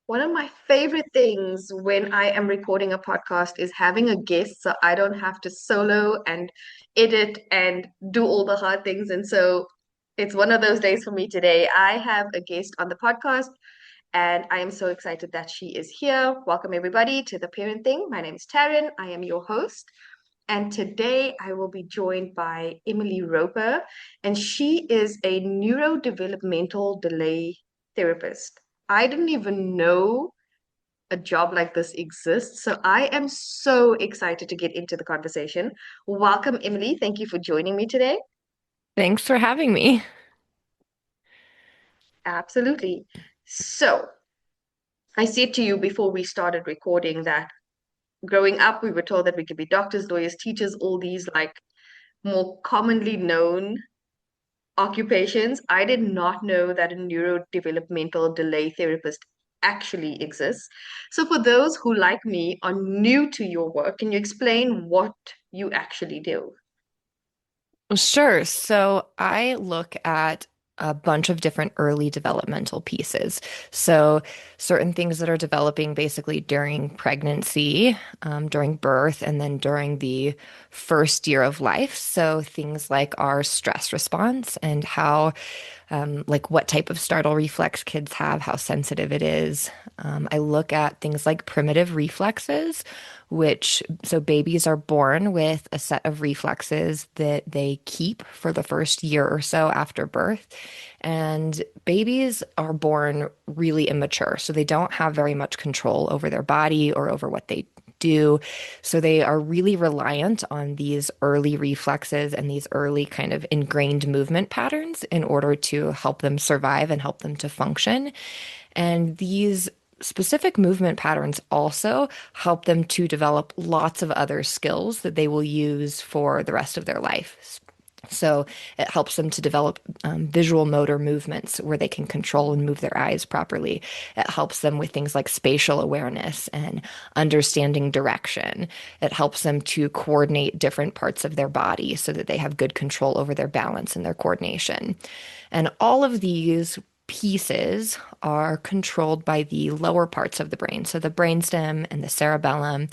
One of my favorite things when I am recording a podcast is having a guest so I don't have to solo and edit and do all the hard things. And so it's one of those days for me today. I have a guest on the podcast and I am so excited that she is here. Welcome, everybody, to the Parent Thing. My name is Tarryn. I am your host. And today I will be joined by Emily Roper, and she is a neurodevelopmental delay therapist. I didn't even know a job like this exists. So I am so excited to get into the conversation. Welcome, Emily. Thank you for joining me today. Thanks for having me. Absolutely. So I said to you before we started recording that growing up, we were told that we could be doctors, lawyers, teachers, all these like more commonly known occupations. I did not know that a neurodevelopmental delay therapist actually exists. So, for those who, like me, are new to your work, can you explain what you actually do? Sure. So I look at a bunch of different early developmental pieces. So certain things that are developing basically during pregnancy, during birth, and then during the first year of life. So things like our stress response and how like what type of startle reflex kids have, how sensitive it is. I look at things like primitive reflexes, so babies are born with a set of reflexes that they keep for the first year or so after birth. And babies are born really immature, so they don't have very much control over their body or over what they do. So they are really reliant on these early reflexes and these early kind of ingrained movement patterns in order to help them survive and help them to function. And these specific movement patterns also help them to develop lots of other skills that they will use for the rest of their life. So it helps them to develop visual motor movements where they can control and move their eyes properly. It helps them with things like spatial awareness and understanding direction. It helps them to coordinate different parts of their body so that they have good control over their balance and their coordination. And all of these pieces are controlled by the lower parts of the brain, so the brainstem and the cerebellum,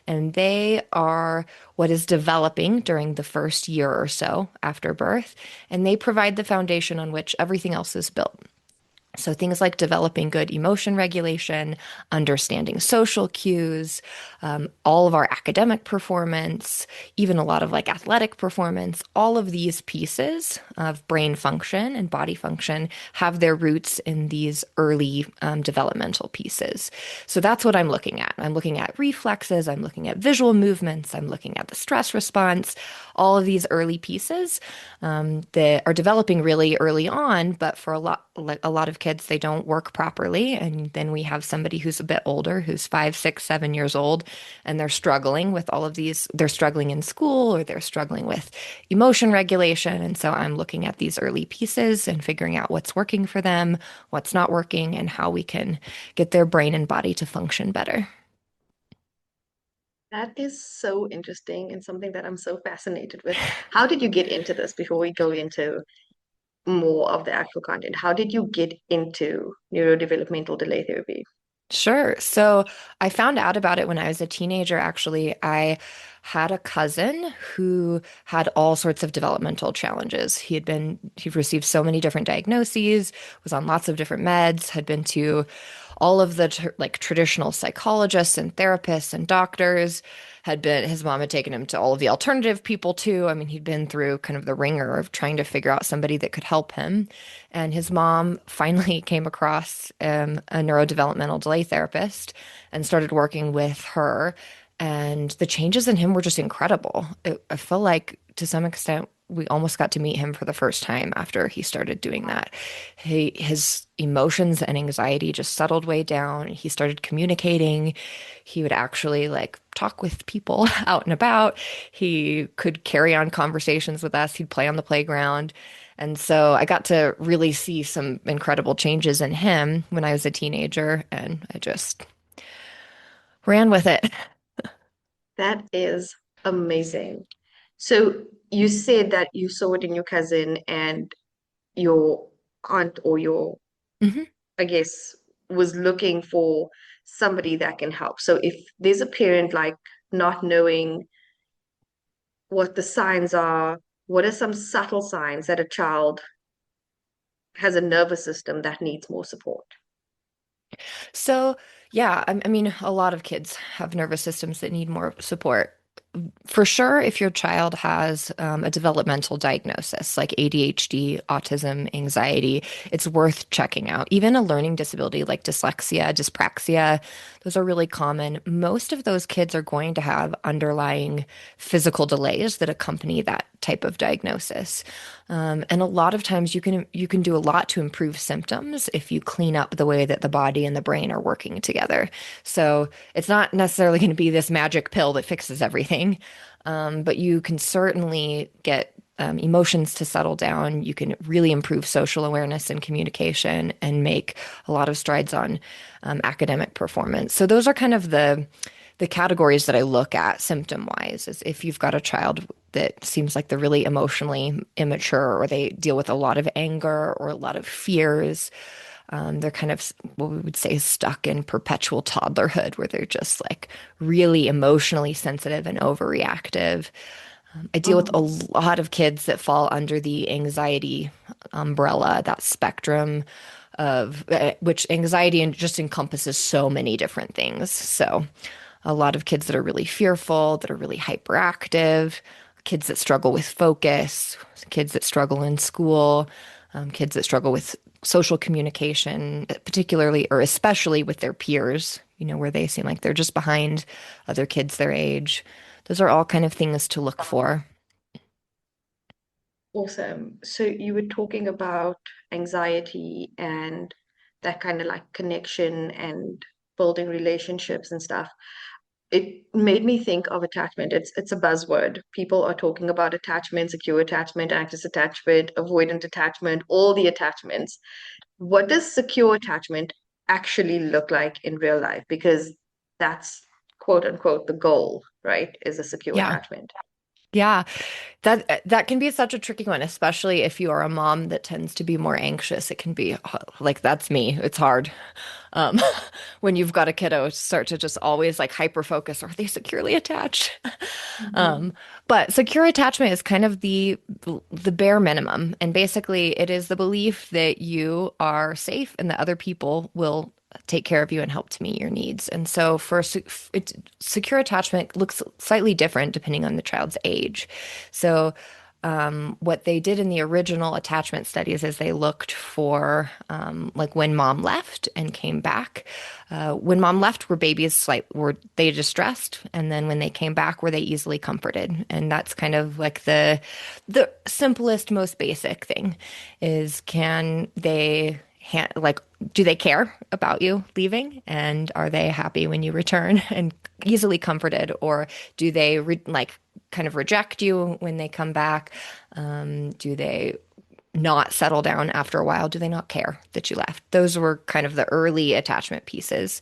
and they are what is developing during the first year or so after birth, and they provide the foundation on which everything else is built. So things like developing good emotion regulation, understanding social cues, all of our academic performance, even a lot of like athletic performance, all of these pieces of brain function and body function have their roots in these early developmental pieces. So that's what I'm looking at. I'm looking at reflexes, I'm looking at visual movements, I'm looking at the stress response, all of these early pieces that are developing really early on, but for a lot of kids, they don't work properly. And then we have somebody who's a bit older, who's 5, 6, 7 years old, and they're struggling with all of these. They're struggling in school or they're struggling with emotion regulation. And so I'm looking at these early pieces and figuring out what's working for them, what's not working, and how we can get their brain and body to function better. That is so interesting and something that I'm so fascinated with. How did you get into this before we go into more of the actual content? How did you get into neurodevelopmental delay therapy? Sure. So I found out about it when I was a teenager, actually. I had a cousin who had all sorts of developmental challenges. He'd received so many different diagnoses, was on lots of different meds, had been to all of the like traditional psychologists and therapists and doctors, his mom had taken him to all of the alternative people too. I mean, he'd been through kind of the ringer of trying to figure out somebody that could help him. And his mom finally came across a neurodevelopmental delay therapist and started working with her. And the changes in him were just incredible. I feel like to some extent, we almost got to meet him for the first time after he started doing that. His emotions and anxiety just settled way down. He started communicating. He would actually like talk with people out and about. He could carry on conversations with us. He'd play on the playground. And so I got to really see some incredible changes in him when I was a teenager, and I just ran with it. That is amazing. So you said that you saw it in your cousin and your aunt or your, Mhm. I guess, was looking for somebody that can help. So if there's a parent like not knowing what the signs are, what are some subtle signs that a child has a nervous system that needs more support? So, yeah, I mean, a lot of kids have nervous systems that need more support. For sure, if your child has a developmental diagnosis like ADHD, autism, anxiety, it's worth checking out. Even a learning disability like dyslexia, dyspraxia, those are really common. Most of those kids are going to have underlying physical delays that accompany that type of diagnosis. And a lot of times you can do a lot to improve symptoms if you clean up the way that the body and the brain are working together. So it's not necessarily going to be this magic pill that fixes everything, but you can certainly get emotions to settle down. You can really improve social awareness and communication and make a lot of strides on academic performance. So those are kind of the categories that I look at symptom wise is if you've got a child that seems like they're really emotionally immature or they deal with a lot of anger or a lot of fears. They're kind of what we would say stuck in perpetual toddlerhood where they're just like really emotionally sensitive and overreactive. I deal with a Mhm. lot of kids that fall under the anxiety umbrella, that spectrum of which anxiety just encompasses so many different things. So, a lot of kids that are really fearful, that are really hyperactive, kids that struggle with focus, kids that struggle in school, kids that struggle with social communication, particularly or especially with their peers, where they seem like they're just behind other kids their age. Those are all kind of things to look for. Awesome. So you were talking about anxiety and that kind of like connection and building relationships and stuff. It made me think of attachment. It's a buzzword. People are talking about attachment, secure attachment, anxious attachment, avoidant attachment, all the attachments. What does secure attachment actually look like in real life? Because that's quote unquote the goal, right? Is a secure Yeah. attachment. Yeah. That can be such a tricky one, especially if you are a mom that tends to be more anxious. It can be like that's me. It's hard. Um, when you've got a kiddo, start to just always like hyper focus. Are they securely attached? Mhm. Um, but secure attachment is kind of the bare minimum, and basically it is the belief that you are safe and that other people will take care of you and help to meet your needs. And so secure attachment looks slightly different depending on the child's age. So what they did in the original attachment studies is they looked for like when mom left and came back. When mom left, were they distressed? And then when they came back, were they easily comforted? And that's kind of like the simplest, most basic thing is can they like do they care about you leaving and are they happy when you return and easily comforted or do they like kind of reject you when they come back? Do they not settle down after a while? Do they not care that you left? Those were kind of the early attachment pieces.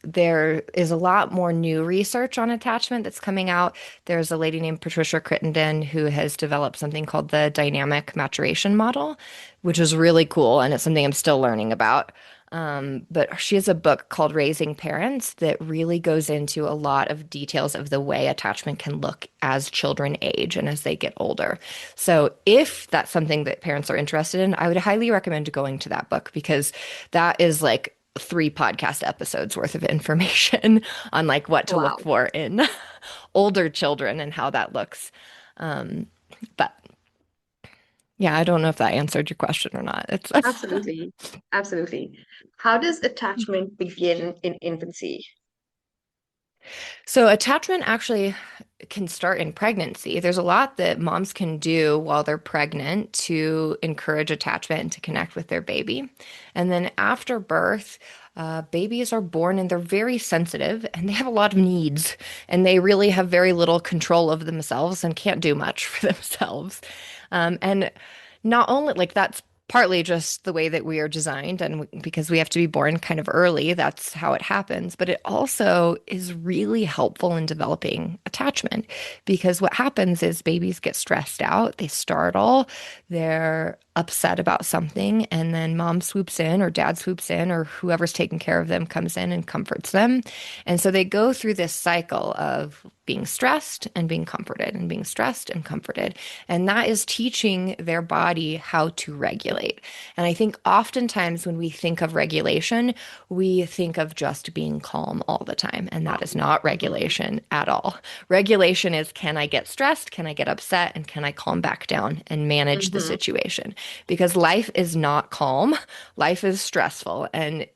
There is a lot more new research on attachment that's coming out. There's a lady named Patricia Crittenden who has developed something called the dynamic maturation model, which is really cool. And it's something I'm still learning about. But she has a book called Raising Parents that really goes into a lot of details of the way attachment can look as children age and as they get older. So if that's something that parents are interested in, I would highly recommend going to that book because that is like three podcast episodes worth of information on like what to look Wow. for in older children and how that looks. Um, but yeah, I don't know if that answered your question or not. It's Absolutely. Absolutely. How does attachment begin in infancy? so attachment actually can start in pregnancy. There's a lot that moms can do while they're pregnant to encourage attachment and to connect with their baby. And then after birth, babies are born and they're very sensitive and they have a lot of needs and they really have very little control of themselves and can't do much for themselves. And not only like that's partly just the way that we are designed and because we have to be born kind of early, that's how it happens. But it also is really helpful in developing attachment because what happens is babies get stressed out, they startle, they're upset about something, and then mom swoops in or dad swoops in or whoever's taking care of them comes in and comforts them. And so they go through this cycle of being stressed and being comforted and being stressed and comforted. And that is teaching their body how to regulate. And I think oftentimes when we think of regulation, we think of just being calm all the time. And that is not Mhm. regulation at all. Regulation is, can I get stressed? Can I get upset? And can I calm back down and manage the Mhm. situation? Because life is not calm. Life is stressful. And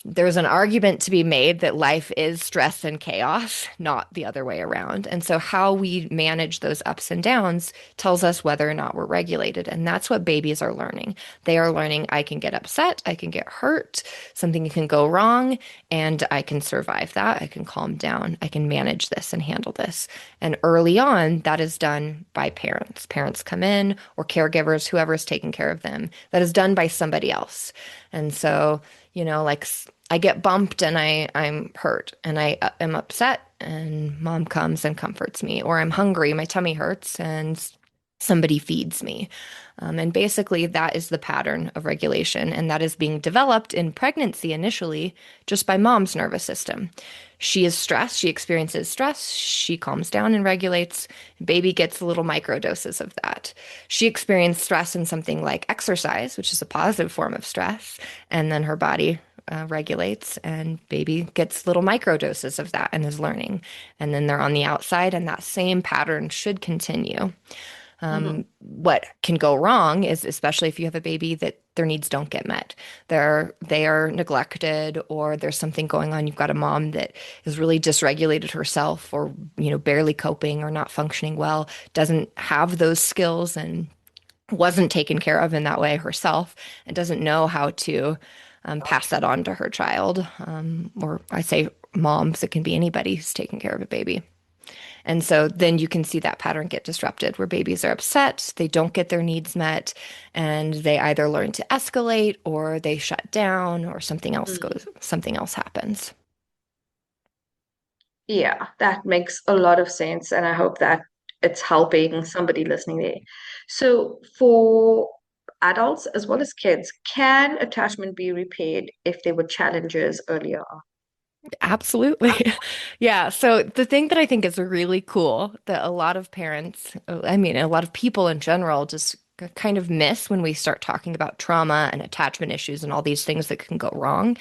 there's an argument to be made that life is stress and chaos, not the other way around. And so, how we manage those ups and downs tells us whether or not we're regulated. And that's what babies are learning. They are learning I can get upset, I can get hurt, something can go wrong, and I can survive that. I can calm down, I can manage this and handle this. And early on, that is done by parents. Parents come in, or caregivers, whoever is taking care of them. That is done by somebody else. And so, like I get bumped and I'm hurt and I am upset and mom comes and comforts me, or I'm hungry, my tummy hurts and somebody feeds me. And basically, that is the pattern of regulation, and that is being developed in pregnancy initially just by mom's nervous system. She is stressed, she experiences stress, she calms down and regulates. Baby gets little micro doses of that. She experienced stress in something like exercise, which is a positive form of stress, and then her body regulates, and baby gets little micro doses of that and is learning. And then they're on the outside, and that same pattern should continue. Mhm. What can go wrong is, especially if you have a baby, that their needs don't get met. They are neglected, or there's something going on. You've got a mom that is really dysregulated herself, or barely coping or not functioning well, doesn't have those skills and wasn't taken care of in that way herself, and doesn't know how to pass that on to her child. Or I say moms, it can be anybody who's taking care of a baby. And so then you can see that pattern get disrupted where babies are upset, they don't get their needs met, and they either learn to escalate or they shut down or Mhm. something else happens. Yeah, that makes a lot of sense, and I hope that it's helping somebody listening there. So, for adults as well as kids, can attachment be repaired if there were challenges earlier? Absolutely. Yeah. So the thing that I think is really cool that a lot of parents, I mean, a lot of people in general just kind of miss when we start talking about trauma and attachment issues and all these things that can go wrong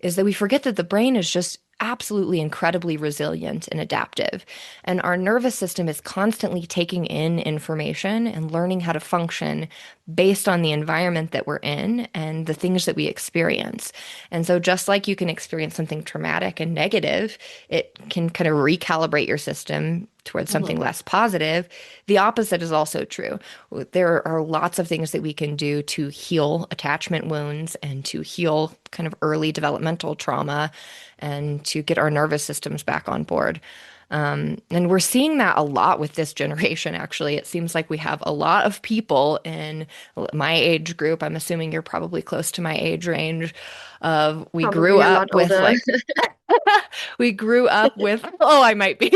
is that we forget that the brain is just absolutely incredibly resilient and adaptive. And our nervous system is constantly taking in information and learning how to function based on the environment that we're in and the things that we experience. And so, just like you can experience something traumatic and negative, it can kind of recalibrate your system towards something Mhm. less positive. The opposite is also true. There are lots of things that we can do to heal attachment wounds and to heal kind of early developmental trauma and to get our nervous systems back on board. And we're seeing that a lot with this generation, actually. It seems like we have a lot of people in my age group. I'm assuming you're probably close to my age range of we grew Probably a up lot with older. like, we grew up with, oh, I might be.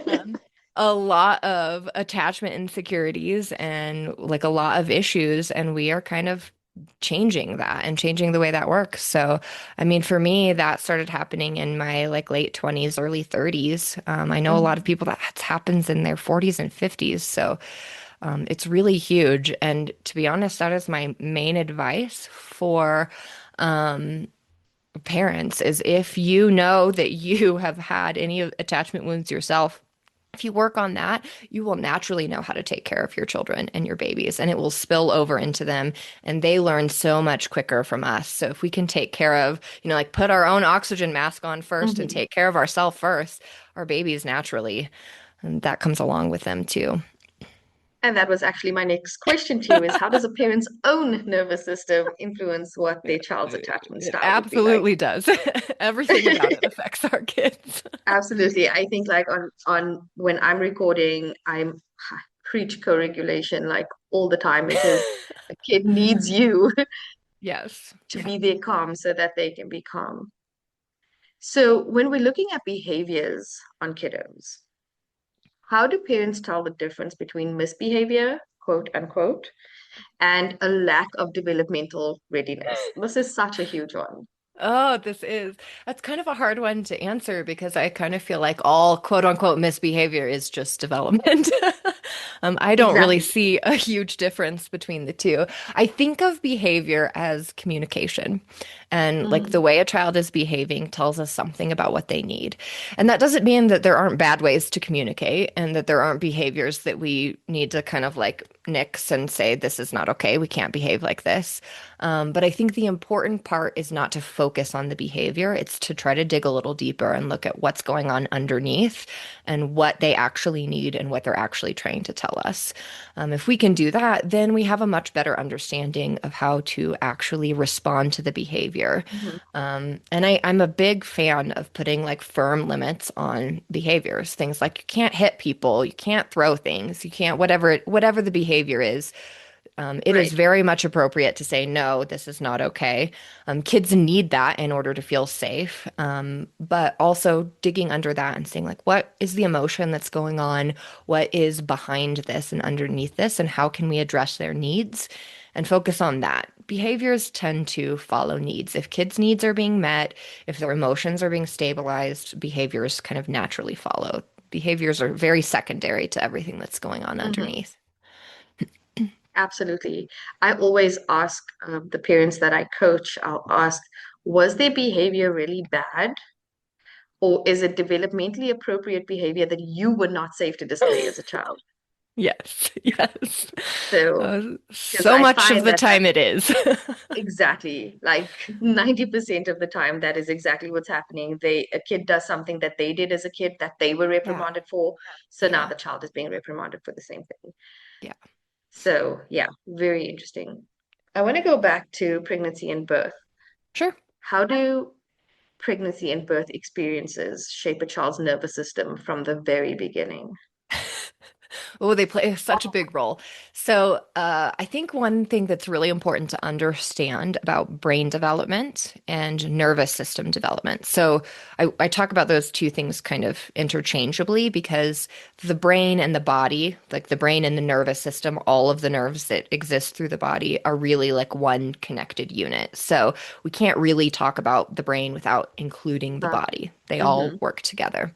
um, a lot of attachment insecurities and like a lot of issues, and we are kind of changing that and changing the way that works. So, I mean, for me, that started happening in my like late 20s, early 30s. I know a lot of Mhm. people that happens in their 40s and 50s. So, it's really huge. And to be honest, that is my main advice for parents is if you know that you have had any attachment wounds yourself, if you work on that, you will naturally know how to take care of your children and your babies, and it will spill over into them. And they learn so much quicker from us. So if we can take care of, like put our own oxygen mask on first and Mhm. take care of ourselves first, our babies naturally, and that comes along with them too. And that was actually my next question to you is how does a parent's own nervous system influence what their child's attachment It style would be like? absolutely does. Everything about it affects our kids. Absolutely. I think like on when I'm recording, I'm preach co-regulation like all the time because a kid needs you Yes. to Yeah. be there calm so that they can be calm. So when we're looking at behaviors on kiddos, how do parents tell the difference between misbehavior, quote unquote, and a lack of developmental readiness. This is such a huge one. Oh, that's kind of a hard one to answer because I kind of feel like all quote unquote misbehavior is just development. I don't really Exactly. see a huge difference between the two. I think of behavior as communication, and like the Mm, way a child is behaving tells us something about what they need. And that doesn't mean that there aren't bad ways to communicate and that there aren't behaviors that we need to kind of like nix and say, this is not okay. We can't behave like this. But I think the important part is not to focus on the behavior. It's to try to dig a little deeper and look at what's going on underneath and what they actually need and what they're actually trying to tell us. If we can do that, then we have a much better understanding of how to actually respond to the behavior. mhm. And I'm a big fan of putting like firm limits on behaviors. Things like you can't hit people, you can't throw things, you can't whatever the behavior is. It is Right. very much appropriate to say, no, this is not okay. Kids need that in order to feel safe. But also digging under that and saying, like, what is the emotion that's going on? What is behind this and underneath this? And how can we address their needs and focus on that? Behaviors tend to follow needs. If kids' needs are being met, if their emotions are being stabilized, behaviors kind of naturally follow. Behaviors are very secondary to everything that's going on Mhm. underneath. Absolutely. I always ask the parents that I coach, I'll ask, was their behavior really bad? Or is it developmentally appropriate behavior that you were not safe to display as a child? Yes, yes. So, because So I much of find the that time that's it is. exactly like 90% of the time, that is exactly what's happening. A kid does something that they did as a kid that they were Yeah, reprimanded for. So now yeah, the child is being reprimanded for the same thing. yeah. So, yeah, very interesting. I want to go back to pregnancy and birth. Sure. How do pregnancy and birth experiences shape a child's nervous system from the very beginning? Oh, they play such a big role. So, I think one thing that's really important to understand about brain development and nervous system development. So, I talk about those two things kind of interchangeably because the brain and the body, like the brain and the nervous system, all of the nerves that exist through the body are really like one connected unit. So, we can't really talk about the brain without including the Body. body. They all Mm-hmm. work together.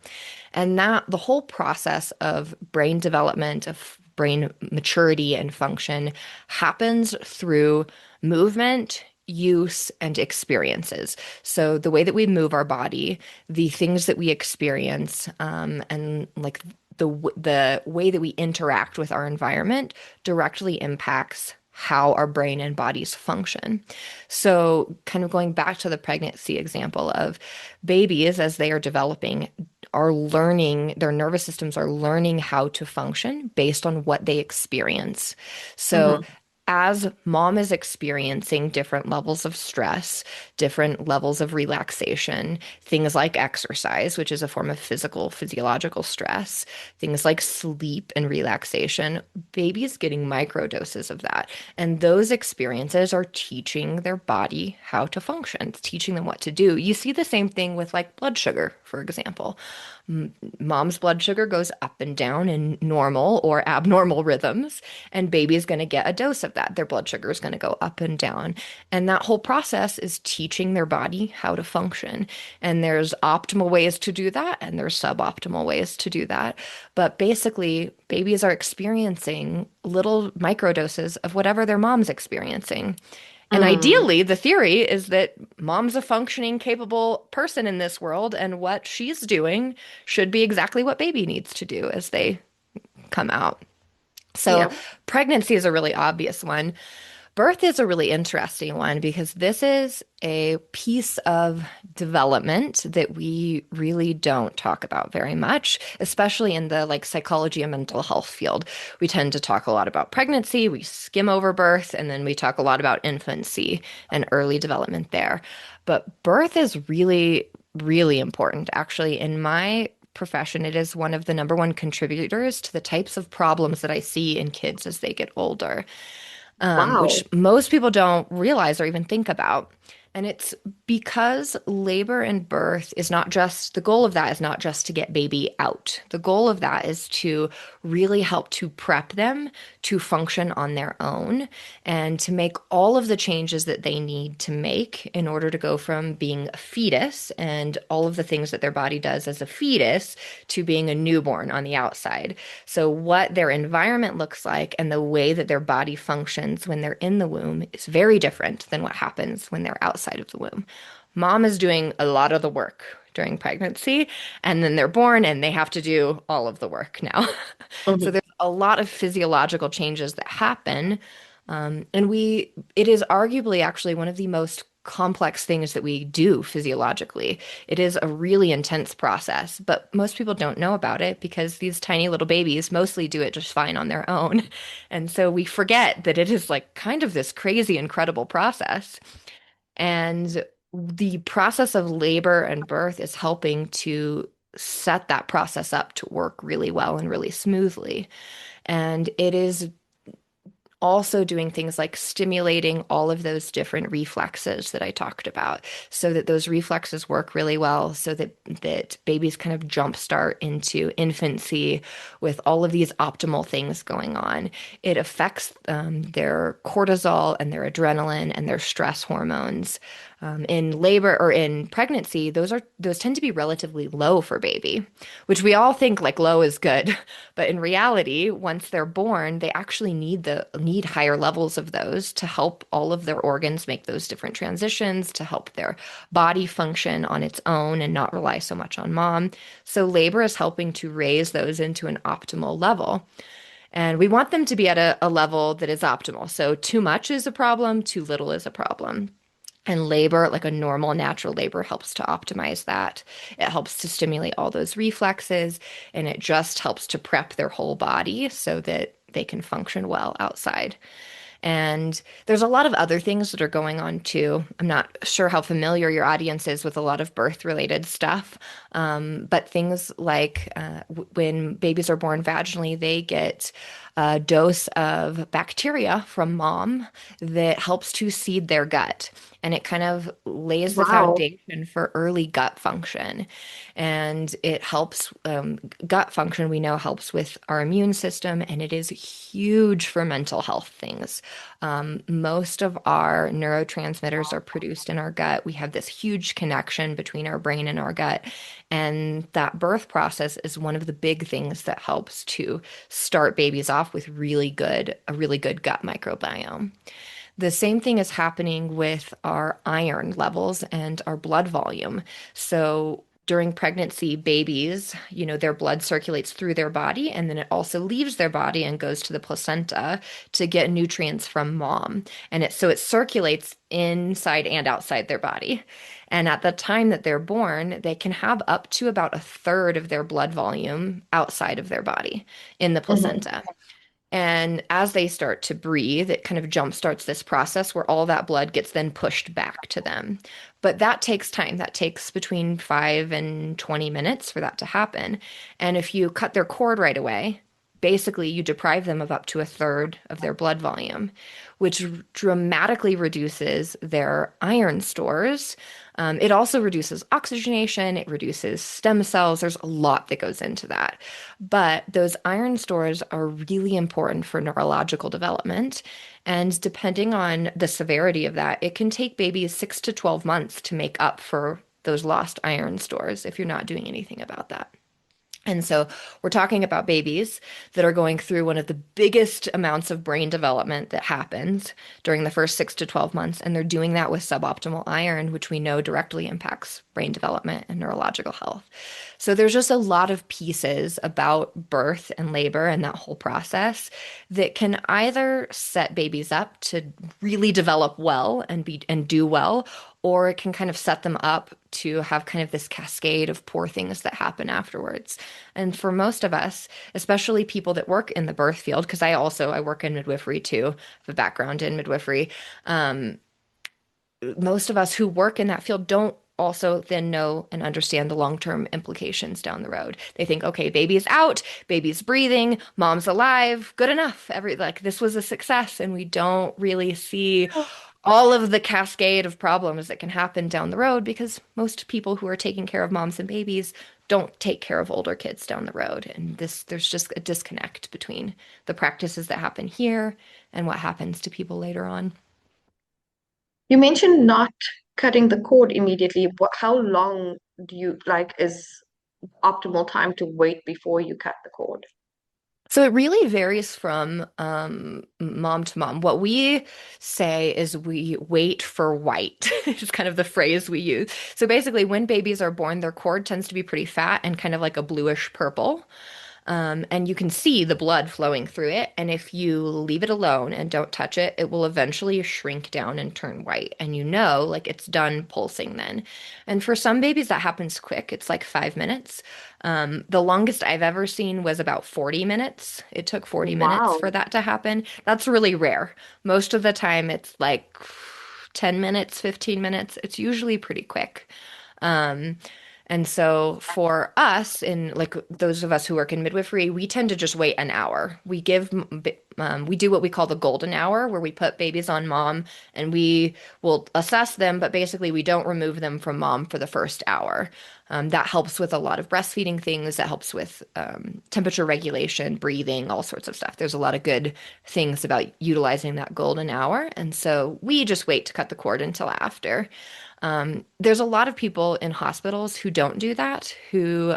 And that the whole process of brain development, of brain maturity and function happens through movement, use, and experiences. So the way that we move our body, the things that we experience, and like the way that we interact with our environment directly impacts how our brain and bodies function. So, kind of going back to the pregnancy example of babies as they are developing are learning, their nervous systems are learning how to function based on what they experience. So, Mm-hmm. as mom is experiencing different levels of stress, different levels of relaxation, things like exercise, which is a form of physiological stress, things like sleep and relaxation, babies getting micro doses of that. And those experiences are teaching their body how to function, it's teaching them what to do. You see the same thing with like blood sugar, for example. Mom's blood sugar goes up and down in normal or abnormal rhythms, and baby's going to get a dose of that. Their blood sugar is going to go up and down. And that whole process is teaching their body how to function. And there's optimal ways to do that, and there's suboptimal ways to do that. But basically, babies are experiencing little microdoses of whatever their mom's experiencing. And Mm. ideally, the theory is that mom's a functioning, capable person in this world, and what she's doing should be exactly what baby needs to do as they come out. So, Yeah. pregnancy is a really obvious one. Birth is a really interesting one because this is a piece of development that we really don't talk about very much, especially in the like psychology and mental health field. We tend to talk a lot about pregnancy, we skim over birth, and then we talk a lot about infancy and early development there. But birth is really, really important. Actually, in my profession, it is one of the number one contributors to the types of problems that I see in kids as they get older, which Wow. most people don't realize or even think about. And it's because labor and birth is not just, the goal of that is not just to get baby out. The goal of that is to really help to prep them to function on their own and to make all of the changes that they need to make in order to go from being a fetus and all of the things that their body does as a fetus to being a newborn on the outside. So, what their environment looks like and the way that their body functions when they're in the womb is very different than what happens when they're outside of the womb. Mom is doing a lot of the work during pregnancy, and then they're born and they have to do all of the work now. So, Mhm. there's a lot of physiological changes that happen. It is arguably actually one of the most complex things that we do physiologically. It is a really intense process, but most people don't know about it because these tiny little babies mostly do it just fine on their own. And so we forget that it is like kind of this crazy, incredible process. And the process of labor and birth is helping to set that process up to work really well and really smoothly. And it is also doing things like stimulating all of those different reflexes that I talked about so that those reflexes work really well so that babies kind of jumpstart into infancy with all of these optimal things going on. It affects their cortisol and their adrenaline and their stress hormones. In labor or in pregnancy, those tend to be relatively low for baby, which we all think like low is good. But in reality, once they're born, they actually need higher levels of those to help all of their organs make those different transitions, to help their body function on its own and not rely so much on mom. So labor is helping to raise those into an optimal level. And we want them to be at a level that is optimal. So too much is a problem, too little is a problem. And labor, like a normal natural labor, helps to optimize that. It helps to stimulate all those reflexes, and it just helps to prep their whole body so that they can function well outside. And there's a lot of other things that are going on too. I'm not sure how familiar your audience is with a lot of birth related stuff, but things like when babies are born vaginally, they get a dose of bacteria from mom that helps to seed their gut. And it kind of lays the Wow. foundation for early gut function. And it helps gut function, we know, helps with our immune system, and it is huge for mental health things. Most of our neurotransmitters are produced in our gut. We have this huge connection between our brain and our gut. And that birth process is one of the big things that helps to start babies off with a really good gut microbiome. The same thing is happening with our iron levels and our blood volume. So during pregnancy, babies, their blood circulates through their body and then it also leaves their body and goes to the placenta to get nutrients from mom. And it circulates inside and outside their body. And at the time that they're born, they can have up to about a third of their blood volume outside of their body in the Mhm. placenta. And as they start to breathe, it kind of jumpstarts this process where all that blood gets then pushed back to them. But that takes time. That takes between 5 and 20 minutes for that to happen. And if you cut their cord right away, basically you deprive them of up to a third of their blood volume, which dramatically reduces their iron stores. It also reduces oxygenation, it reduces stem cells. There's a lot that goes into that. But those iron stores are really important for neurological development. And depending on the severity of that, it can take babies 6 to 12 months to make up for those lost iron stores if you're not doing anything about that. And so we're talking about babies that are going through one of the biggest amounts of brain development that happens during the first 6 to 12 months. And they're doing that with suboptimal iron, which we know directly impacts brain development and neurological health. So there's just a lot of pieces about birth and labor and that whole process that can either set babies up to really develop well and do well, or it can kind of set them up to have kind of this cascade of poor things that happen afterwards. And for most of us, especially people that work in the birth field, because I work in midwifery too, I have a background in midwifery. Um, Most of us who work in that field don't also then know and understand the long-term implications down the road. They think, okay, baby's out, baby's breathing, mom's alive, good enough. This was a success, and we don't really see all of the cascade of problems that can happen down the road because most people who are taking care of moms and babies don't take care of older kids down the road. And there's just a disconnect between the practices that happen here and what happens to people later on. You mentioned not cutting the cord immediately. How long do you like is optimal time to wait before you cut the cord? So it really varies from mom to mom. What we say is we wait for white, is kind of the phrase we use. So basically, when babies are born, their cord tends to be pretty fat and kind of like a bluish purple. And you can see the blood flowing through it. And if you leave it alone and don't touch it, it will eventually shrink down and turn white. And you know, like it's done pulsing then. And for some babies, that happens quick. It's like 5 minutes. The longest I've ever seen was about 40 minutes. It took 40 minutes for Wow. that to happen. That's really rare. Most of the time, it's like 10 minutes, 15 minutes. It's usually pretty quick. Um, and so for us, in like those of us who work in midwifery, we tend to just wait an hour. We do what we call the golden hour, where we put babies on mom and we will assess them, but basically we don't remove them from mom for the first hour. That helps with a lot of breastfeeding things. That helps with temperature regulation, breathing, all sorts of stuff. There's a lot of good things about utilizing that golden hour. And so we just wait to cut the cord until after. There's a lot of people in hospitals who don't do that, who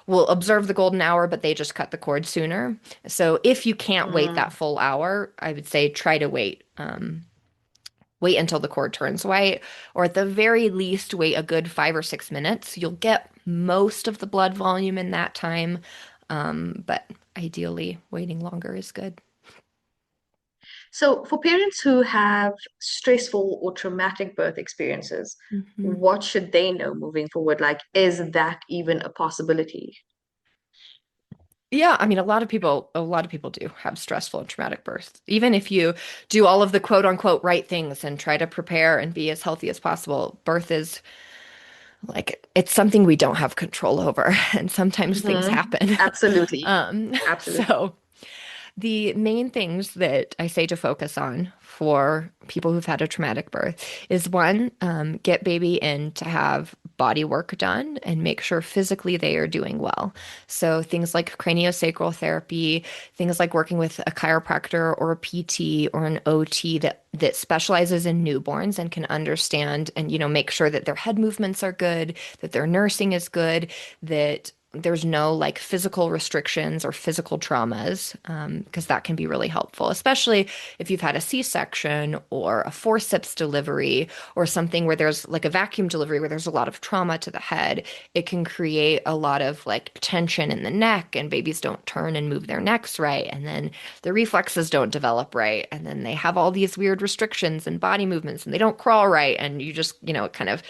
will observe the golden hour, but they just cut the cord sooner. So if you can't wait that Mm. full hour, I would say try to wait until the cord turns white, or at the very least, wait a good 5 or 6 minutes. You'll get most of the blood volume in that time, but ideally, waiting longer is good. So, for parents who have stressful or traumatic birth experiences, Mhm. what should they know moving forward? Like, is that even a possibility? Yeah, I mean, a lot of people do have stressful and traumatic births. Even if you do all of the quote unquote right things and try to prepare and be as healthy as possible, birth is like it's something we don't have control over, and sometimes things Hmm. happen. Absolutely. Um, Absolutely. so the main things that I say to focus on for people who've had a traumatic birth is one, get baby in to have body work done and make sure physically they are doing well. So things like craniosacral therapy, things like working with a chiropractor or a PT or an OT that specializes in newborns and can understand and make sure that their head movements are good, that their nursing is good, that there's no like physical restrictions or physical traumas, because that can be really helpful, especially if you've had a C-section or a forceps delivery or something where there's like a vacuum delivery where there's a lot of trauma to the head. It can create a lot of like tension in the neck, and babies don't turn and move their necks right. And then the reflexes don't develop right. And then they have all these weird restrictions and body movements and they don't crawl right. And you just, kind of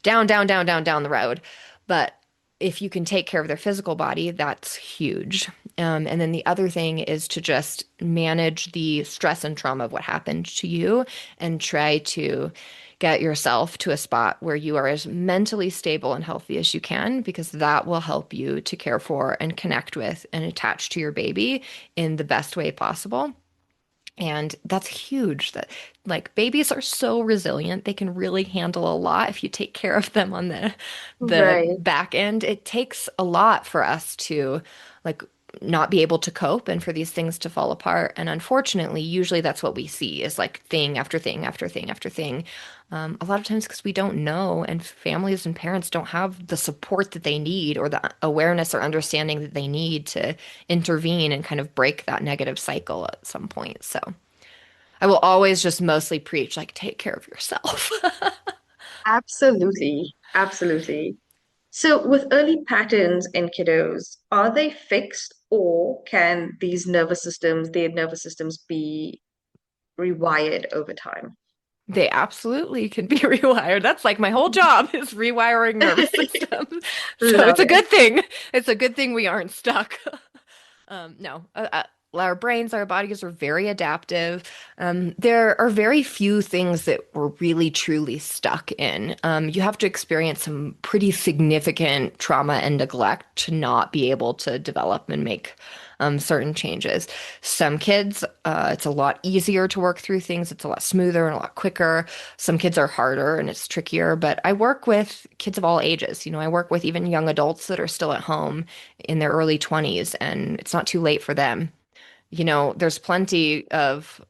down, down, down, down, down the road. But if you can take care of their physical body, that's huge. And then the other thing is to just manage the stress and trauma of what happened to you and try to get yourself to a spot where you are as mentally stable and healthy as you can, because that will help you to care for and connect with and attach to your baby in the best way possible. And that's huge that like babies are so resilient. They can really handle a lot if you take care of them on the Right. back end. It takes a lot for us to like not be able to cope and for these things to fall apart. And unfortunately, usually that's what we see is like thing after thing after thing after thing. A lot of times because we don't know, and families and parents don't have the support that they need or the awareness or understanding that they need to intervene and kind of break that negative cycle at some point. So I will always just mostly preach like take care of yourself. Absolutely. Absolutely. So, with early patterns in kiddos, are they fixed or can their nervous systems be rewired over time? They absolutely can be rewired. That's like my whole job is rewiring nervous systems. So Love it's a it. good thing. It's a good thing we aren't stuck. No, our brains, our bodies are very adaptive. There are very few things that we're really truly stuck in. You have to experience some pretty significant trauma and neglect to not be able to develop and make certain changes. Some kids, it's a lot easier to work through things. It's a lot smoother and a lot quicker. Some kids are harder and it's trickier, but I work with kids of all ages. I work with even young adults that are still at home in their early 20s, and it's not too late for them. There's plenty of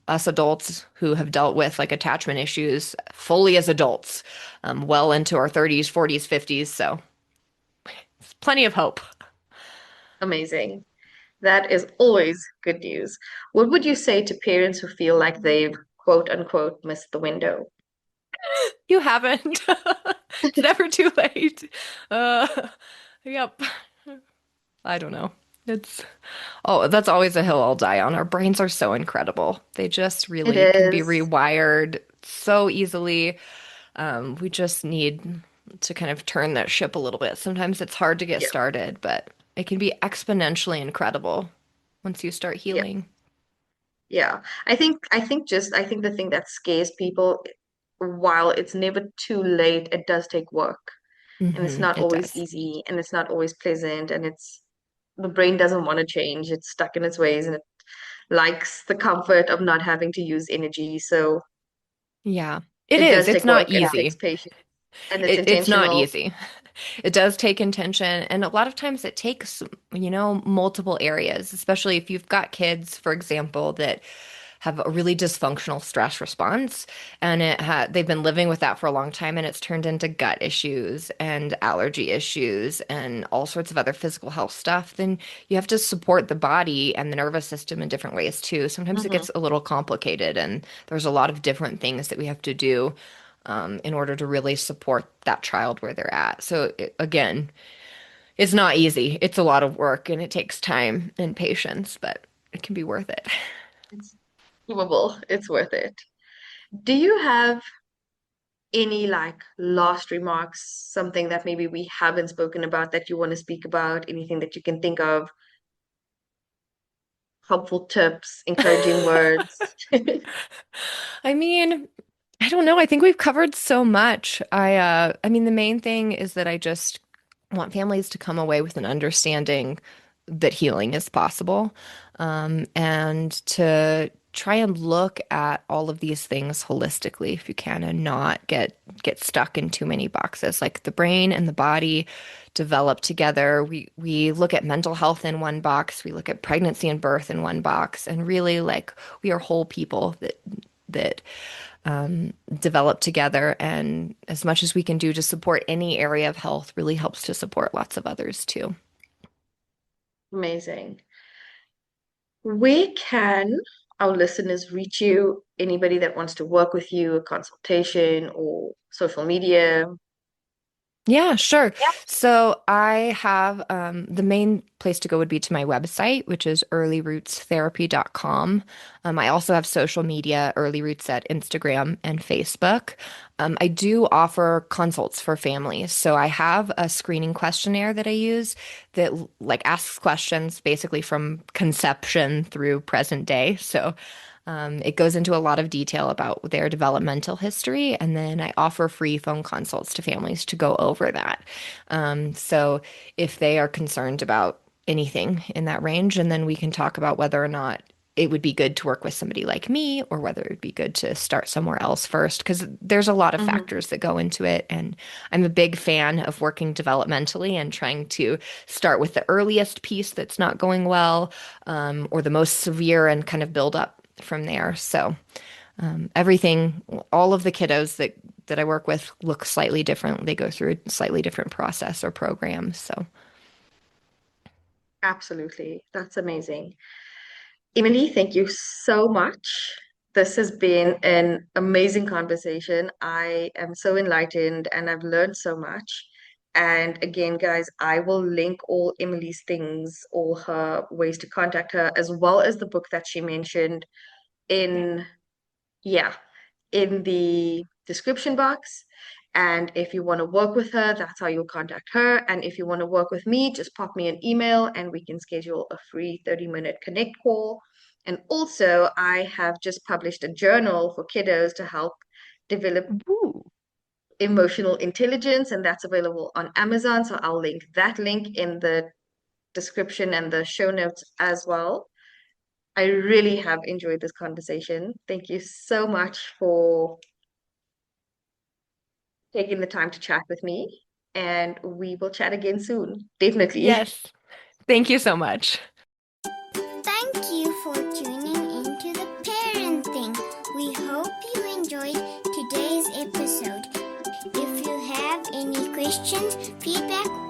us adults who have dealt with like attachment issues fully as adults, well into our 30s, 40s, 50s. So it's plenty of hope. Amazing. That is always good news. What would you say to parents who feel like they've quote unquote missed the window? You haven't. It's never too late. Uh, yep. I don't know. It's that's always a hill I'll die on. Our brains are so incredible. They just It really can be is. rewired so easily. We just need to kind of turn that ship a little bit. Sometimes it's hard to get Yeah, started, but it can be exponentially incredible once you start yeah, healing. yeah. I think the thing that scares people, while it's never too late, it does take work. And it's not It always does. easy and it's not always pleasant and it's the brain doesn't want to change. It's stuck in its ways and it likes the comfort of not having to use energy. So Yeah, it it is. does It's take not work and it takes easy. patience and it's It's not intentional. easy. It does take intention, and a lot of times it takes, multiple areas, especially if you've got kids, for example, that have a really dysfunctional stress response, and they've been living with that for a long time, and it's turned into gut issues and allergy issues and all sorts of other physical health stuff. Then you have to support the body and the nervous system in different ways too. Sometimes it Hmm. gets a little complicated, and there's a lot of different things that we have to do in order to really support that child where they're at. So again, it's not easy. It's a lot of work and it takes time and patience, but it can be worth it. It's doable. It's worth it. Do you have any like last remarks, something that maybe we haven't spoken about that you want to speak about, anything that you can think of, helpful tips, encouraging words? I mean, I don't know. I think we've covered so much. I mean, the main thing is that I just want families to come away with an understanding that healing is possible, and to try and look at all of these things holistically if you can, and not get stuck in too many boxes. Like the brain and the body develop together. We look at mental health in one box, we look at pregnancy and birth in one box, and really like we are whole people that develop together. And as much as we can do to support any area of health really helps to support lots of others too. Amazing. Where can our listeners reach you? Anybody that wants to work with you, a consultation or social media? Yeah, sure. So I have the main place to go would be to my website, which is earlyrootsTherapy.com. I also have social media, Early Roots at Instagram and Facebook. I do offer consults for families. So I have a screening questionnaire that I use that like asks questions basically from conception through present day. So it goes into a lot of detail about their developmental history, and then I offer free phone consults to families to go over that. So if they are concerned about anything in that range, and then we can talk about whether or not it would be good to work with somebody like me or whether it would be good to start somewhere else first, because there's a lot of Hmm. factors that go into it. And I'm a big fan of working developmentally and trying to start with the earliest piece that's not going well, or the most severe, and kind of build up from there. So everything, all of the kiddos that I work with look slightly different. They go through a slightly different process or program. So Absolutely. That's amazing. Emily, thank you so much. This has been an amazing conversation. I am so enlightened and I've learned so much. And again, guys, I will link all Emily's things, all her ways to contact her, as well as the book that she mentioned in, yeah, in the description box. And if you want to work with her, that's how you'll contact her. And if you want to work with me, just pop me an email and we can schedule a free 30-minute connect call. And also, I have just published a journal for kiddos to help develop Ooh. emotional intelligence, and that's available on Amazon. So I'll link that link in the description and the show notes as well. I really have enjoyed this conversation. Thank you so much for taking the time to chat with me, and we will chat again soon. Definitely. Yes. Thank you so much. Thank you for tuning into the parenting. We hope you enjoyed today's episode. If you have any questions, feedback,